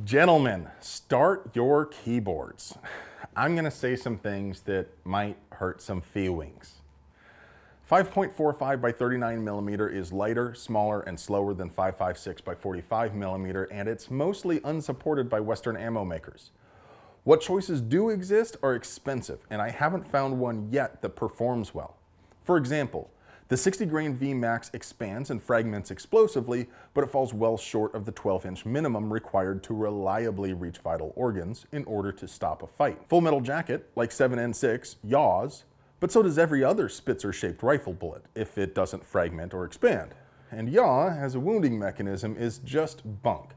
Gentlemen, start your keyboards. I'm going to say some things that might hurt some feelings. 5.45 by 39 millimeter is lighter, smaller, and slower than 5.56 by 45 millimeter, and it's mostly unsupported by Western ammo makers. What choices do exist are expensive, and I haven't found one yet that performs well. For example, the 60 grain VMAX expands and fragments explosively, but it falls well short of the 12-inch minimum required to reliably reach vital organs in order to stop a fight. Full Metal Jacket, like 7N6, yaws, but so does every other Spitzer-shaped rifle bullet if it doesn't fragment or expand. And yaw as a wounding mechanism is just bunk.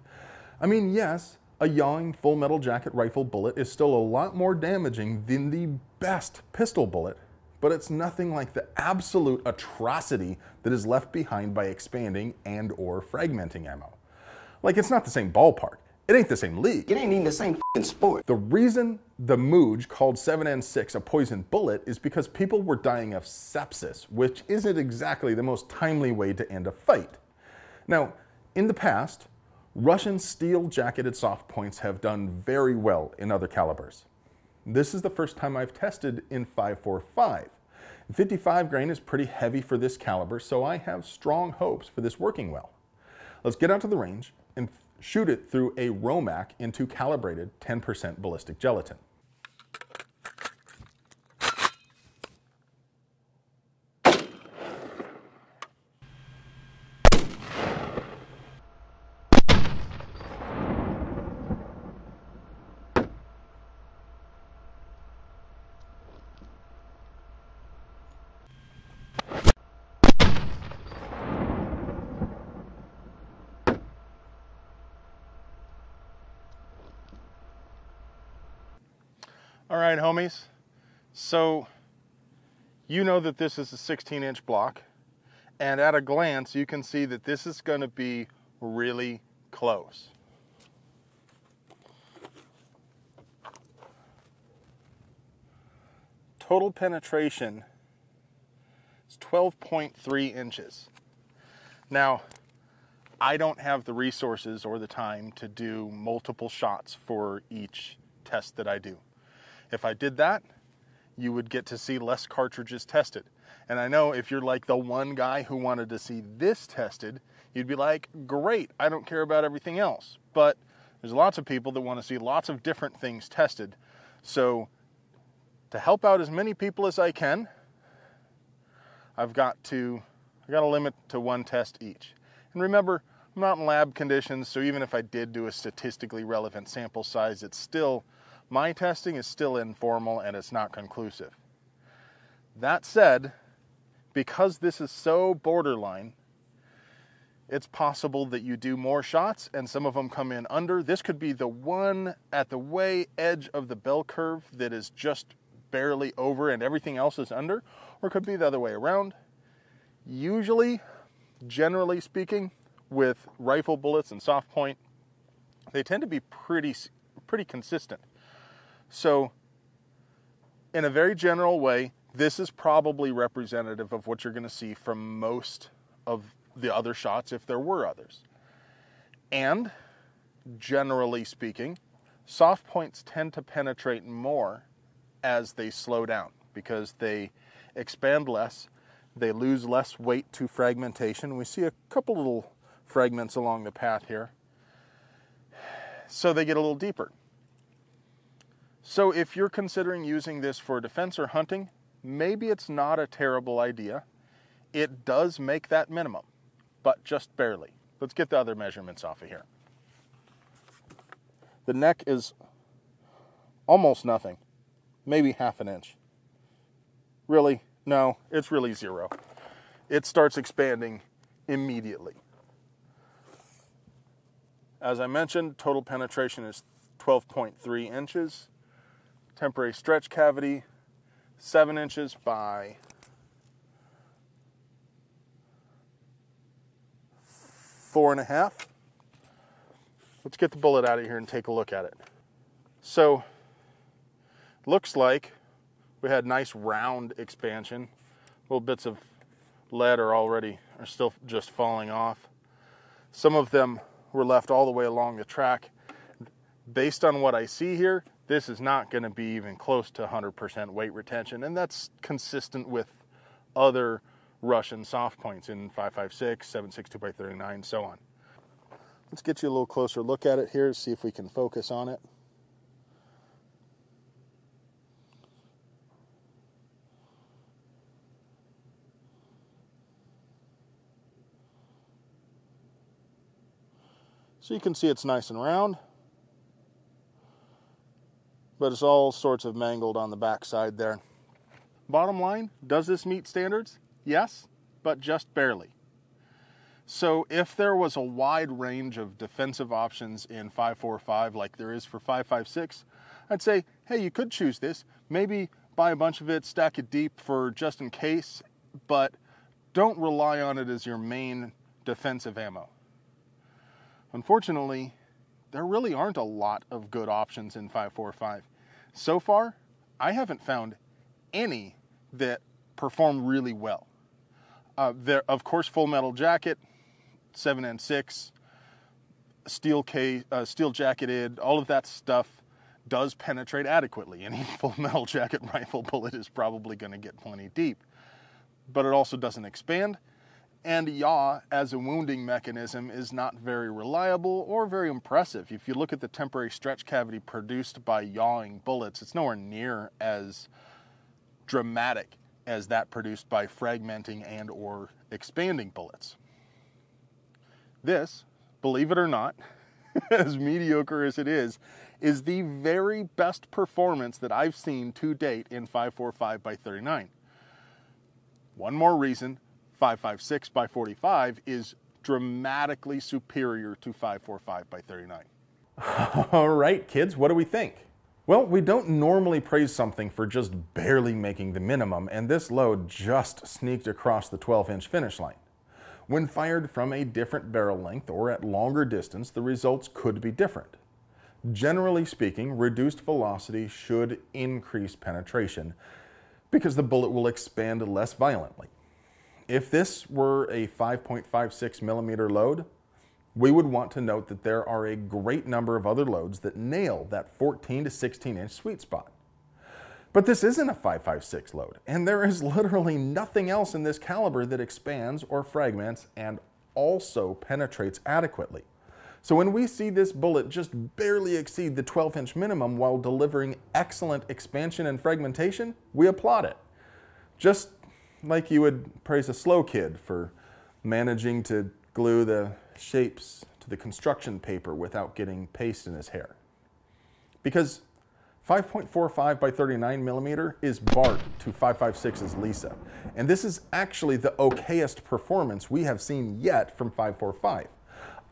I mean, yes, a yawing Full Metal Jacket rifle bullet is still a lot more damaging than the best pistol bullet, but it's nothing like the absolute atrocity that is left behind by expanding and or fragmenting ammo. Like, it's not the same ballpark. It ain't the same league. It ain't even the same sport. The reason the Mooj called 7N6 a poison bullet is because people were dying of sepsis, which isn't exactly the most timely way to end a fight. Now, in the past, Russian steel-jacketed soft points have done very well in other calibers. This is the first time I've tested in 5.45. 55 grain is pretty heavy for this caliber, so I have strong hopes for this working well. Let's get out to the range and shoot it through a ROMAK into calibrated 10% ballistic gelatin. All right, homies, so you know that this is a 16-inch block, and at a glance you can see that this is going to be really close. Total penetration is 12.3 inches. Now, I don't have the resources or the time to do multiple shots for each test that I do. If I did that, you would get to see less cartridges tested. And I know if you're like the one guy who wanted to see this tested, you'd be like, great, I don't care about everything else. But there's lots of people that want to see lots of different things tested. So to help out as many people as I can, I've got to limit to one test each. And remember, I'm not in lab conditions, so even if I did do a statistically relevant sample size, my testing is still informal and it's not conclusive. That said, because this is so borderline, it's possible that you do more shots and some of them come in under. This could be the one at the way edge of the bell curve that is just barely over and everything else is under, or it could be the other way around. Usually, generally speaking, with rifle bullets and soft point, they tend to be pretty consistent. So, in a very general way, this is probably representative of what you're going to see from most of the other shots if there were others. And, generally speaking, soft points tend to penetrate more as they slow down because they expand less, they lose less weight to fragmentation. We see a couple little fragments along the path here. So they get a little deeper. So if you're considering using this for defense or hunting, maybe it's not a terrible idea. It does make that minimum, but just barely. Let's get the other measurements off of here. The neck is almost nothing, maybe half an inch. Really? No, it's really zero. It starts expanding immediately. As I mentioned, total penetration is 12.3 inches. Temporary stretch cavity, 7 inches by 4.5. Let's get the bullet out of here and take a look at it. So, looks like we had nice round expansion. Little bits of lead are still just falling off. Some of them were left all the way along the track. based on what I see here, this is not going to be even close to 100% weight retention, and that's consistent with other Russian soft points in 5.56, 7.62 by 39, so on. Let's get you a little closer look at it here, see if we can focus on it. So you can see it's nice and round, but it's all sorts of mangled on the back side there. Bottom line, does this meet standards? Yes, but just barely. So if there was a wide range of defensive options in 5.45 like there is for 5.56, I'd say, hey, you could choose this. Maybe buy a bunch of it, stack it deep for just in case, but don't rely on it as your main defensive ammo. Unfortunately, there really aren't a lot of good options in 5.45. So far, I haven't found any that perform really well. There, of course, full metal jacket, 7N6, steel jacketed, all of that stuff does penetrate adequately. Any full metal jacket rifle bullet is probably going to get plenty deep, but it also doesn't expand. And yaw as a wounding mechanism is not very reliable or very impressive. If you look at the temporary stretch cavity produced by yawing bullets, it's nowhere near as dramatic as that produced by fragmenting and or expanding bullets. This, believe it or not, as mediocre as it is the very best performance that I've seen to date in 5.45 by 39. One more reason 5.56 by 45 is dramatically superior to 5.45 by 39. All right, kids, what do we think? Well, we don't normally praise something for just barely making the minimum, and this load just sneaked across the 12-inch finish line. When fired from a different barrel length or at longer distance, the results could be different. Generally speaking, reduced velocity should increase penetration because the bullet will expand less violently. If this were a 5.56 millimeter load, we would want to note that there are a great number of other loads that nail that 14 to 16 inch sweet spot. But this isn't a 5.56 load, and there is literally nothing else in this caliber that expands or fragments and also penetrates adequately. So when we see this bullet just barely exceed the 12-inch minimum while delivering excellent expansion and fragmentation, we applaud it. Just like you would praise a slow kid for managing to glue the shapes to the construction paper without getting paste in his hair. Because 5.45 by 39 millimeter is Bart to 5.56's Lisa. And this is actually the okayest performance we have seen yet from 5.45.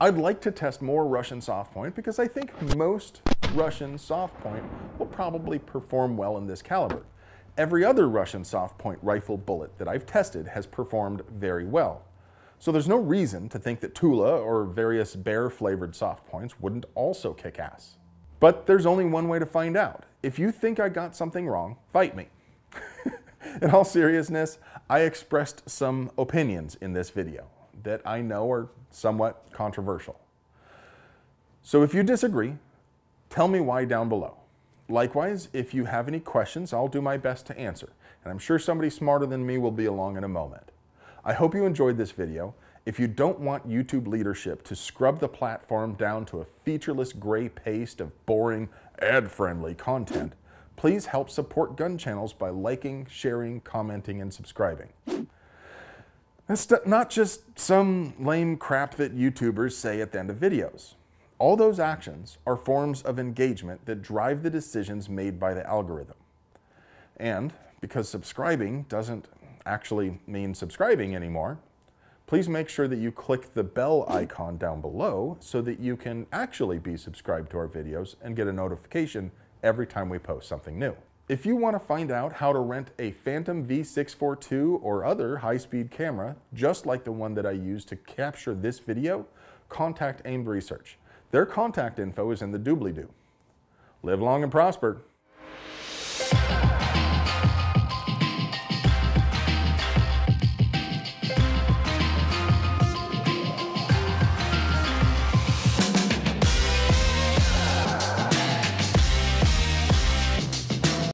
I'd like to test more Russian soft point because I think most Russian soft point will probably perform well in this caliber. Every other Russian soft point rifle bullet that I've tested has performed very well. So there's no reason to think that Tula or various bear-flavored soft points wouldn't also kick ass. But there's only one way to find out. If you think I got something wrong, fight me. In all seriousness, I expressed some opinions in this video that I know are somewhat controversial. So if you disagree, tell me why down below. Likewise, if you have any questions, I'll do my best to answer, and I'm sure somebody smarter than me will be along in a moment. I hope you enjoyed this video. If you don't want YouTube leadership to scrub the platform down to a featureless gray paste of boring, ad-friendly content, please help support gun channels by liking, sharing, commenting, and subscribing. That's not just some lame crap that YouTubers say at the end of videos. All those actions are forms of engagement that drive the decisions made by the algorithm. And because subscribing doesn't actually mean subscribing anymore, please make sure that you click the bell icon down below so that you can actually be subscribed to our videos and get a notification every time we post something new. If you want to find out how to rent a Phantom V642 or other high-speed camera, just like the one that I used to capture this video, contact Aimed Research. Their contact info is in the doobly-doo. Live long and prosper.